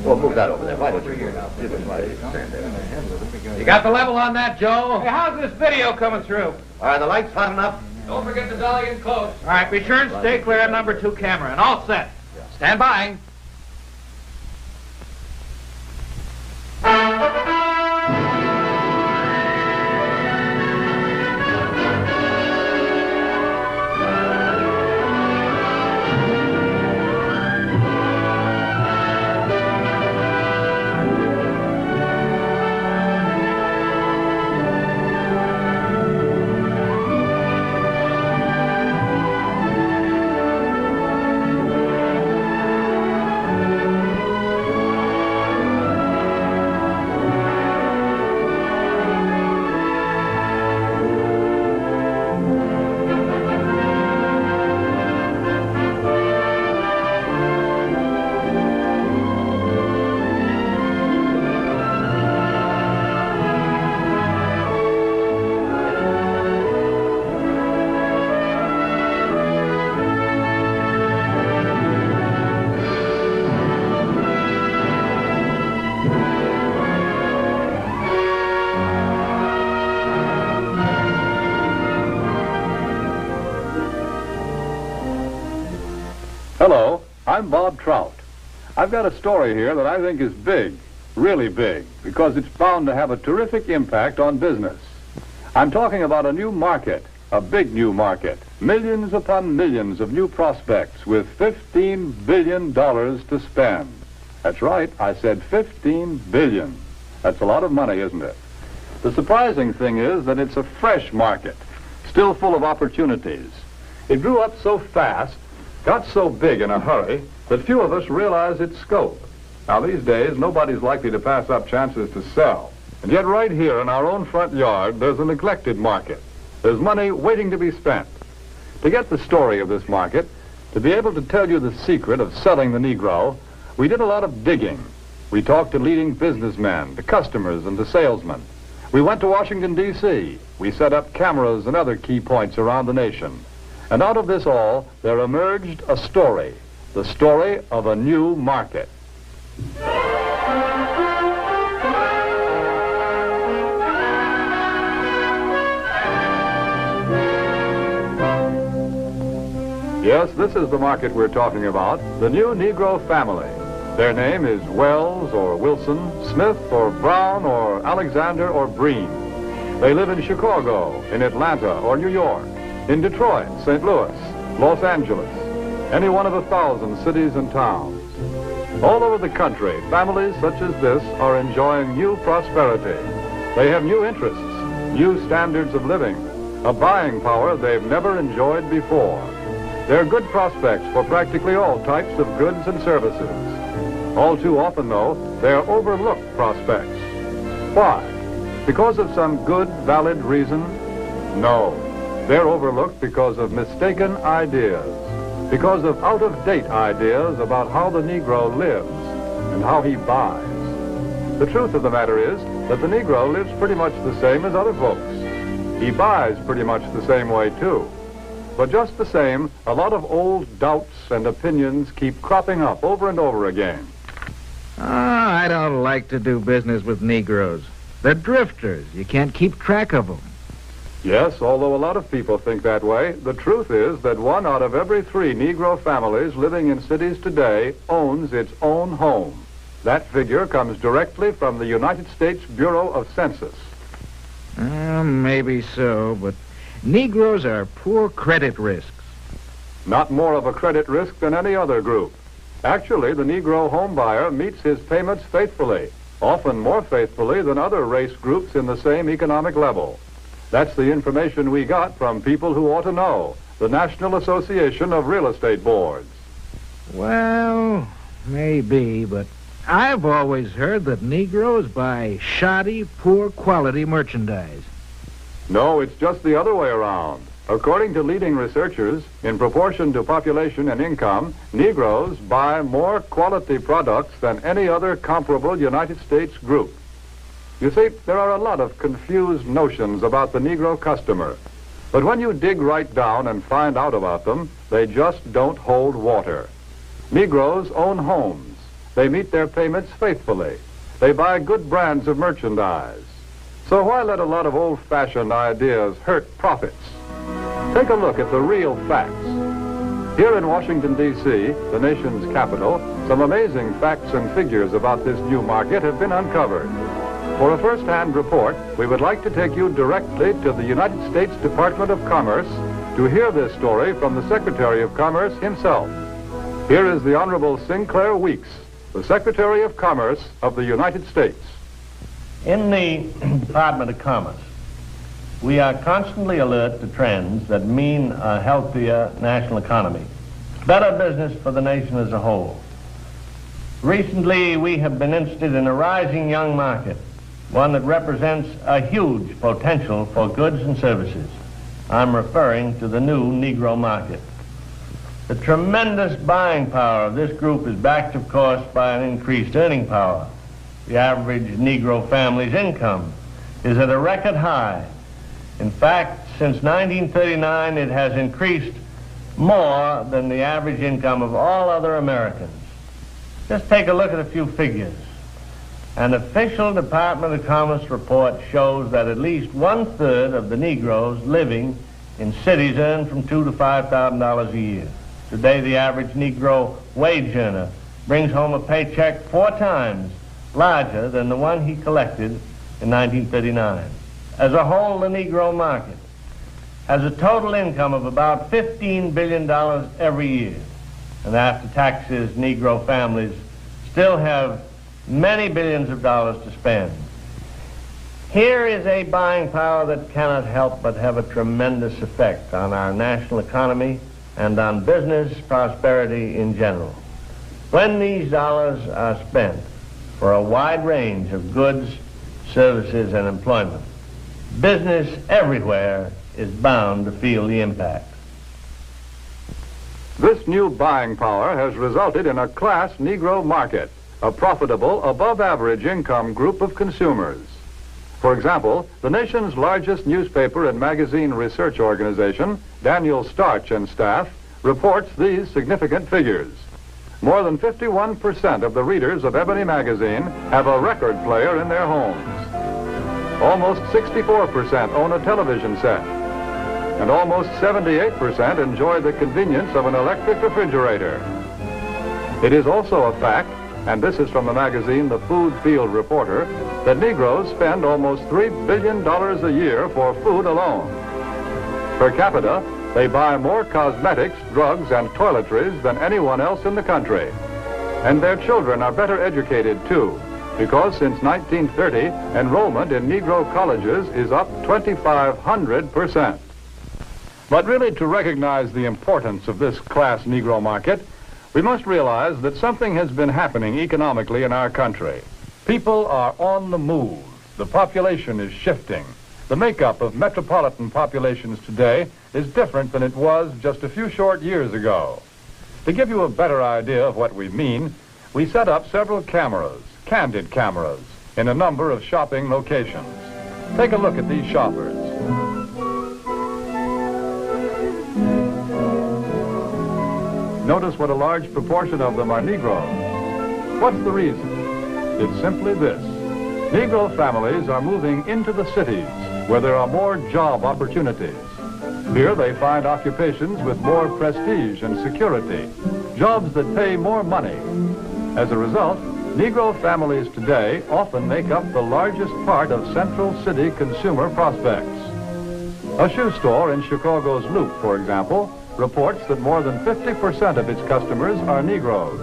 Well, move that over there. Why don't you stand there? You got the level on that, Joe? Hey, how's this video coming through? Are the lights hot enough? Don't forget to dolly in close. All right, be sure and stay clear of number 2 camera, and all set. Stand by. Hello, I'm Bob Trout. I've got a story here that I think is big, really big, because it's bound to have a terrific impact on business. I'm talking about a new market, a big new market, millions upon millions of new prospects with $15 billion to spend. That's right, I said $15 billion. That's a lot of money, isn't it? The surprising thing is that it's a fresh market, still full of opportunities. It grew up so fast, got so big in a hurry, that few of us realize its scope. Now, these days, nobody's likely to pass up chances to sell. And yet right here in our own front yard, there's a neglected market. There's money waiting to be spent. To get the story of this market, to be able to tell you the secret of selling the Negro, we did a lot of digging. We talked to leading businessmen, to customers, and to salesmen. We went to Washington, D.C. We set up cameras and other key points around the nation. And out of this all, there emerged a story, the story of a new market. Yes, this is the market we're talking about, the new Negro family. Their name is Wells or Wilson, Smith or Brown or Alexander or Breen. They live in Chicago, in Atlanta or New York, in Detroit, St. Louis, Los Angeles, any one of 1,000 cities and towns. All over the country, families such as this are enjoying new prosperity. They have new interests, new standards of living, a buying power they've never enjoyed before. They're good prospects for practically all types of goods and services. All too often, though, they're overlooked prospects. Why? Because of some good, valid reason? No. They're overlooked because of mistaken ideas, because of out-of-date ideas about how the Negro lives and how he buys. The truth of the matter is that the Negro lives pretty much the same as other folks. He buys pretty much the same way, too. But just the same, a lot of old doubts and opinions keep cropping up over and over again. I don't like to do business with Negroes. They're drifters. You can't keep track of them. Yes, although a lot of people think that way, the truth is that 1 out of every 3 Negro families living in cities today owns its own home. That figure comes directly from the United States Bureau of Census. Maybe so, but Negroes are poor credit risks. Not more of a credit risk than any other group. Actually, the Negro home buyer meets his payments faithfully, often more faithfully than other race groups in the same economic level. That's the information we got from people who ought to know, the National Association of Real Estate Boards. Well, maybe, but I've always heard that Negroes buy shoddy, poor quality merchandise. No, it's just the other way around. According to leading researchers, in proportion to population and income, Negroes buy more quality products than any other comparable United States group. You see, there are a lot of confused notions about the Negro customer. But when you dig right down and find out about them, they just don't hold water. Negroes own homes. They meet their payments faithfully. They buy good brands of merchandise. So why let a lot of old-fashioned ideas hurt profits? Take a look at the real facts. Here in Washington, D.C., the nation's capital, some amazing facts and figures about this new market have been uncovered. For a first-hand report, we would like to take you directly to the United States Department of Commerce to hear this story from the Secretary of Commerce himself. Here is the Honorable Sinclair Weeks, the Secretary of Commerce of the United States. In the Department of Commerce, we are constantly alert to trends that mean a healthier national economy, better business for the nation as a whole. Recently, we have been interested in a rising young market, one that represents a huge potential for goods and services. I'm referring to the new Negro market. The tremendous buying power of this group is backed, of course, by an increased earning power. The average Negro family's income is at a record high. In fact, since 1939, it has increased more than the average income of all other Americans. Just take a look at a few figures. An official Department of Commerce report shows that at least 1/3 of the Negroes living in cities earn from $2,000 to $5,000 a year. Today, the average Negro wage earner brings home a paycheck 4 times larger than the one he collected in 1939. As a whole, the Negro market has a total income of about $15 billion every year. And after taxes, Negro families still have many billions of dollars to spend. Here is a buying power that cannot help but have a tremendous effect on our national economy and on business prosperity in general. When these dollars are spent for a wide range of goods, services, and employment, business everywhere is bound to feel the impact. This new buying power has resulted in a class Negro market, a profitable, above-average income group of consumers. For example, the nation's largest newspaper and magazine research organization, Daniel Starch and Staff, reports these significant figures. More than 51% of the readers of Ebony magazine have a record player in their homes. Almost 64% own a television set. And almost 78% enjoy the convenience of an electric refrigerator. It is also a fact, and this is from the magazine The Food Field Reporter, that Negroes spend almost $3 billion a year for food alone. Per capita, they buy more cosmetics, drugs, and toiletries than anyone else in the country. And their children are better educated, too, because since 1930, enrollment in Negro colleges is up 2,500%. But really, to recognize the importance of this class Negro market, we must realize that something has been happening economically in our country. People are on the move. The population is shifting. The makeup of metropolitan populations today is different than it was just a few short years ago. To give you a better idea of what we mean, we set up several cameras, candid cameras, in a number of shopping locations. Take a look at these shoppers. Notice what a large proportion of them are Negroes. What's the reason? It's simply this. Negro families are moving into the cities where there are more job opportunities. Here they find occupations with more prestige and security, jobs that pay more money. As a result, Negro families today often make up the largest part of Central City consumer prospects. A shoe store in Chicago's Loop, for example, reports that more than 50% of its customers are Negroes.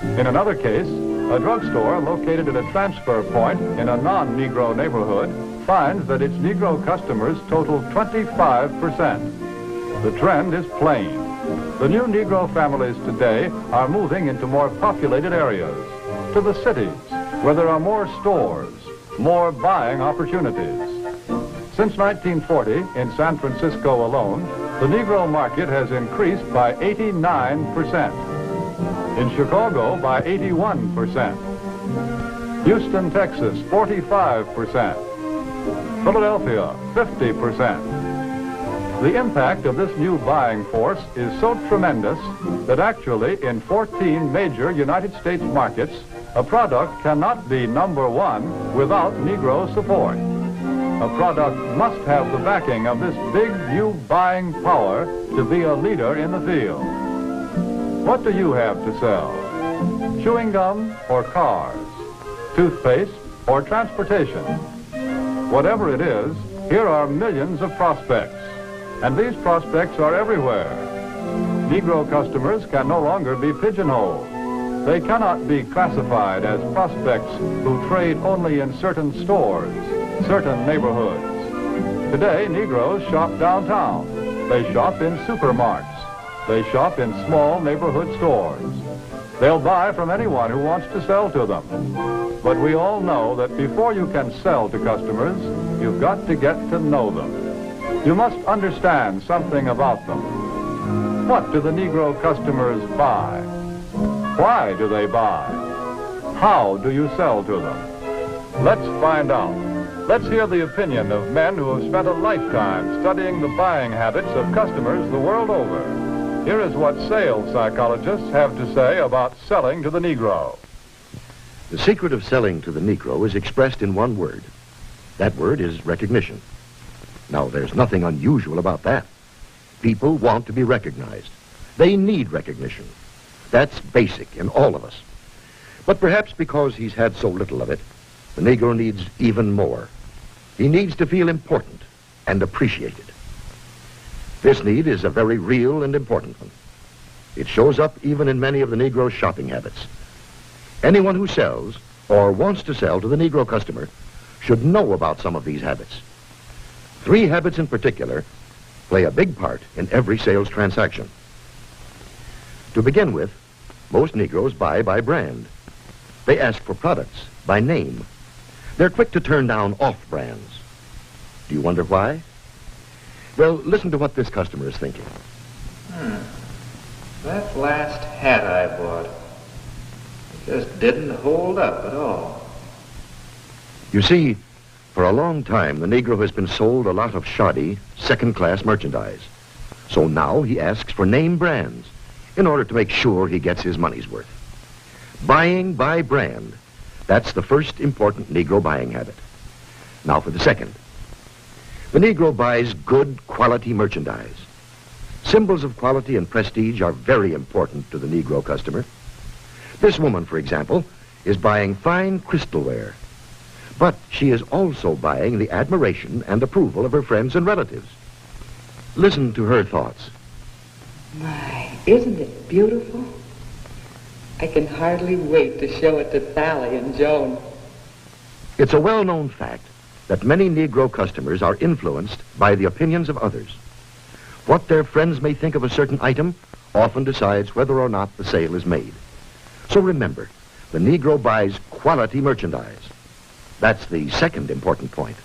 In another case, a drugstore located at a transfer point in a non-Negro neighborhood finds that its Negro customers total 25%. The trend is plain. The new Negro families today are moving into more populated areas, to the cities, where there are more stores, more buying opportunities. Since 1940, in San Francisco alone, the Negro market has increased by 89%. In Chicago, by 81%. Houston, Texas, 45%. Philadelphia, 50%. The impact of this new buying force is so tremendous that actually in 14 major United States markets, a product cannot be number one without Negro support. A product must have the backing of this big new buying power to be a leader in the field. What do you have to sell? Chewing gum or cars? Toothpaste or transportation? Whatever it is, here are millions of prospects. And these prospects are everywhere. Negro customers can no longer be pigeonholed. They cannot be classified as prospects who trade only in certain stores, certain neighborhoods. Today, Negroes shop downtown. They shop in supermarkets. They shop in small neighborhood stores. They'll buy from anyone who wants to sell to them. But we all know that before you can sell to customers, you've got to get to know them. You must understand something about them. What do the Negro customers buy? Why do they buy? How do you sell to them? Let's find out. Let's hear the opinion of men who have spent a lifetime studying the buying habits of customers the world over. Here is what sales psychologists have to say about selling to the Negro. The secret of selling to the Negro is expressed in one word. That word is recognition. Now, there's nothing unusual about that. People want to be recognized. They need recognition. That's basic in all of us. But perhaps because he's had so little of it, the Negro needs even more. He needs to feel important and appreciated. This need is a very real and important one. It shows up even in many of the Negro's shopping habits. Anyone who sells or wants to sell to the Negro customer should know about some of these habits. 3 habits in particular play a big part in every sales transaction. To begin with, most Negroes buy by brand. They ask for products by name. They're quick to turn down off-brands. Do you wonder why? Well, listen to what this customer is thinking. That last hat I bought, it just didn't hold up at all. You see, for a long time, the Negro has been sold a lot of shoddy, second-class merchandise. So now he asks for name brands in order to make sure he gets his money's worth. Buying by brand, that's the first important Negro buying habit. Now for the second. The Negro buys good quality merchandise. Symbols of quality and prestige are very important to the Negro customer. This woman, for example, is buying fine crystalware. But she is also buying the admiration and approval of her friends and relatives. Listen to her thoughts. My, isn't it beautiful? I can hardly wait to show it to Sally and Joan. It's a well-known fact that many Negro customers are influenced by the opinions of others. What their friends may think of a certain item often decides whether or not the sale is made. So remember, the Negro buys quality merchandise. That's the second important point.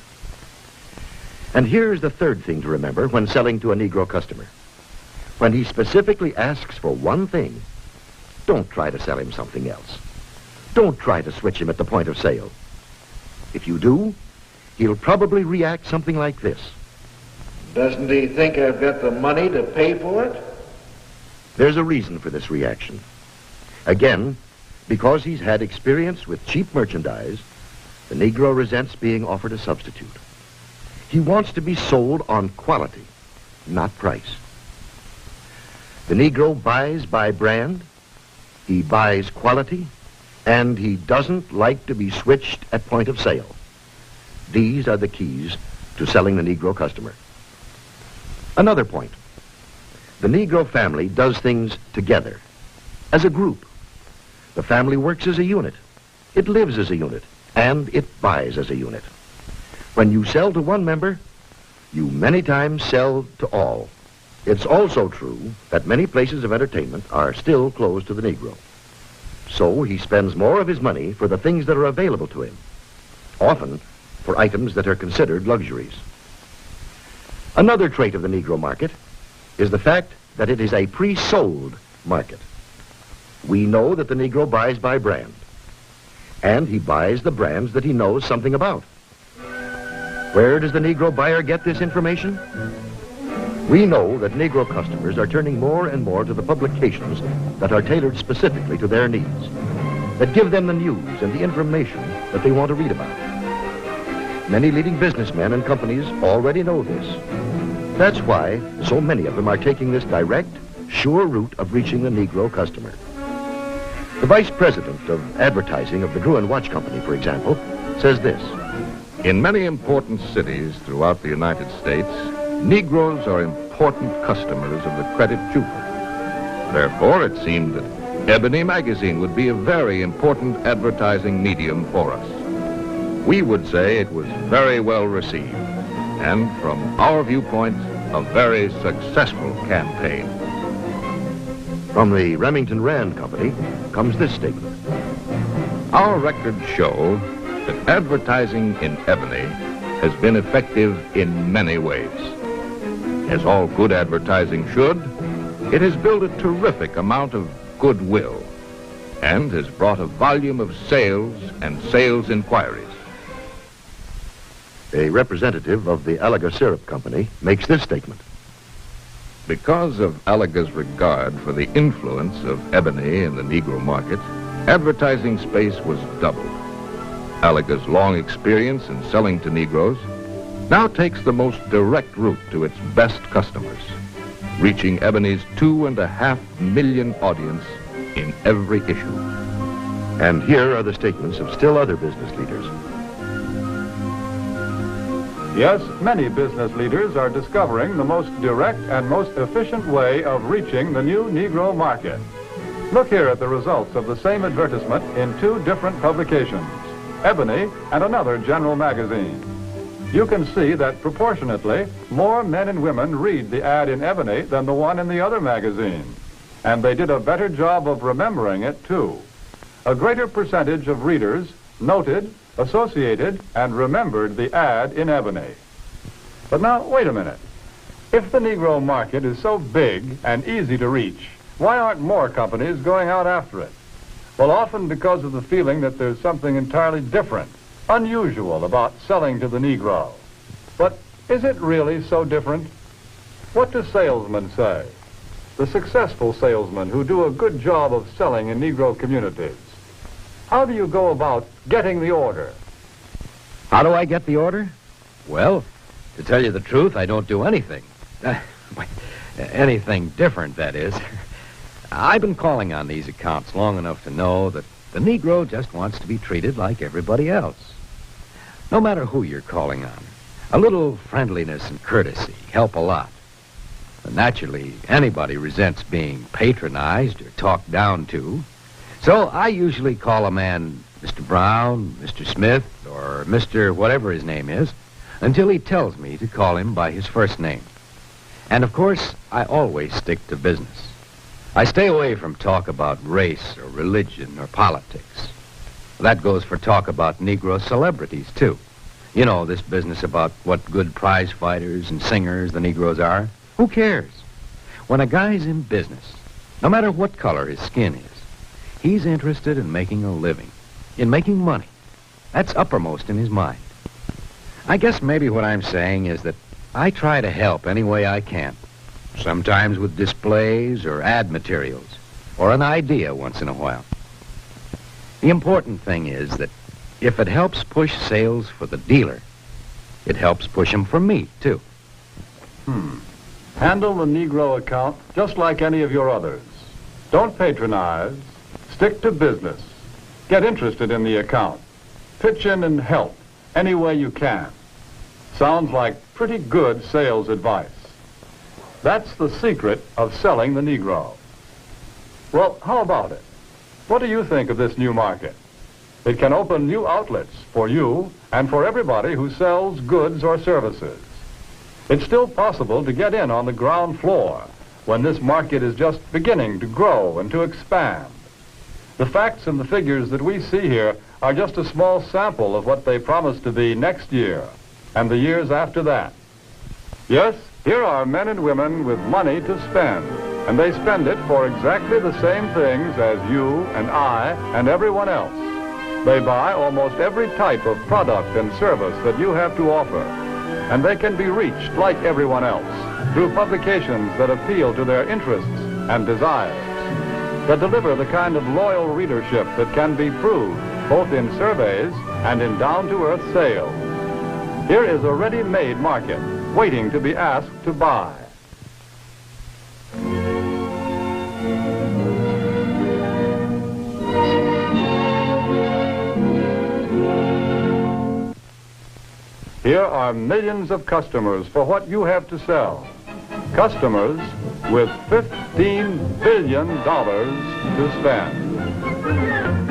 And here's the third thing to remember when selling to a Negro customer. When he specifically asks for one thing, don't try to sell him something else. Don't try to switch him at the point of sale. If you do, he'll probably react something like this. Doesn't he think I've got the money to pay for it? There's a reason for this reaction. Again, because he's had experience with cheap merchandise, the Negro resents being offered a substitute. He wants to be sold on quality, not price. The Negro buys by brand, he buys quality, and he doesn't like to be switched at point of sale. These are the keys to selling the Negro customer. Another point. The Negro family does things together, as a group. The family works as a unit. It lives as a unit, and it buys as a unit. When you sell to one member, you many times sell to all. It's also true that many places of entertainment are still closed to the Negro. So he spends more of his money for the things that are available to him, often for items that are considered luxuries. Another trait of the Negro market is the fact that it is a pre-sold market. We know that the Negro buys by brand, and he buys the brands that he knows something about. Where does the Negro buyer get this information? We know that Negro customers are turning more and more to the publications that are tailored specifically to their needs, that give them the news and the information that they want to read about. Many leading businessmen and companies already know this. That's why so many of them are taking this direct, sure route of reaching the Negro customer. The vice president of advertising of the Drew & Watch Company, for example, says this. In many important cities throughout the United States, Negroes are important customers of the credit jeweler. Therefore, it seemed that Ebony magazine would be a very important advertising medium for us. We would say it was very well received, and from our viewpoint, a very successful campaign. From the Remington Rand Company comes this statement. Our records show that advertising in Ebony has been effective in many ways. As all good advertising should, it has built a terrific amount of goodwill and has brought a volume of sales and sales inquiries. A representative of the Alaga Syrup Company makes this statement. Because of Alaga's regard for the influence of Ebony in the Negro market, advertising space was doubled. Alaga's long experience in selling to Negroes now takes the most direct route to its best customers, reaching Ebony's 2.5 million audience in every issue. And here are the statements of still other business leaders. Yes, many business leaders are discovering the most direct and most efficient way of reaching the new Negro market. Look here at the results of the same advertisement in two different publications, Ebony and another general magazine. You can see that proportionately, more men and women read the ad in Ebony than the one in the other magazine. And they did a better job of remembering it, too. A greater percentage of readers noted, associated, and remembered the ad in Ebony. But now, wait a minute. If the Negro market is so big and easy to reach, why aren't more companies going out after it? Well, often because of the feeling that there's something entirely different, unusual about selling to the Negro. But is it really so different? What do salesmen say? The successful salesmen who do a good job of selling in Negro communities. How do you go about getting the order? How do I get the order? Well, to tell you the truth, I don't do anything. Anything different, that is. I've been calling on these accounts long enough to know that the Negro just wants to be treated like everybody else. No matter who you're calling on, a little friendliness and courtesy help a lot. But naturally, anybody resents being patronized or talked down to. So I usually call a man Mr. Brown, Mr. Smith, or Mr. whatever his name is, until he tells me to call him by his first name. And of course, I always stick to business. I stay away from talk about race or religion or politics. That goes for talk about Negro celebrities, too. You know, this business about what good prize fighters and singers the Negroes are. Who cares? When a guy's in business, no matter what color his skin is, he's interested in making a living, in making money. That's uppermost in his mind. I guess maybe what I'm saying is that I try to help any way I can. Sometimes with displays or ad materials, or an idea once in a while. The important thing is that if it helps push sales for the dealer, it helps push them for me, too. Handle the Negro account just like any of your others. Don't patronize. Stick to business. Get interested in the account. Pitch in and help any way you can. Sounds like pretty good sales advice. That's the secret of selling the Negro. Well, how about it? What do you think of this new market? It can open new outlets for you and for everybody who sells goods or services. It's still possible to get in on the ground floor when this market is just beginning to grow and to expand. The facts and the figures that we see here are just a small sample of what they promise to be next year and the years after that. Yes, here are men and women with money to spend, and they spend it for exactly the same things as you and I and everyone else. They buy almost every type of product and service that you have to offer, and they can be reached like everyone else through publications that appeal to their interests and desires, that deliver the kind of loyal readership that can be proved both in surveys and in down-to-earth sales. Here is a ready-made market waiting to be asked to buy. Here are millions of customers for what you have to sell. Customers with $15 billion to spend.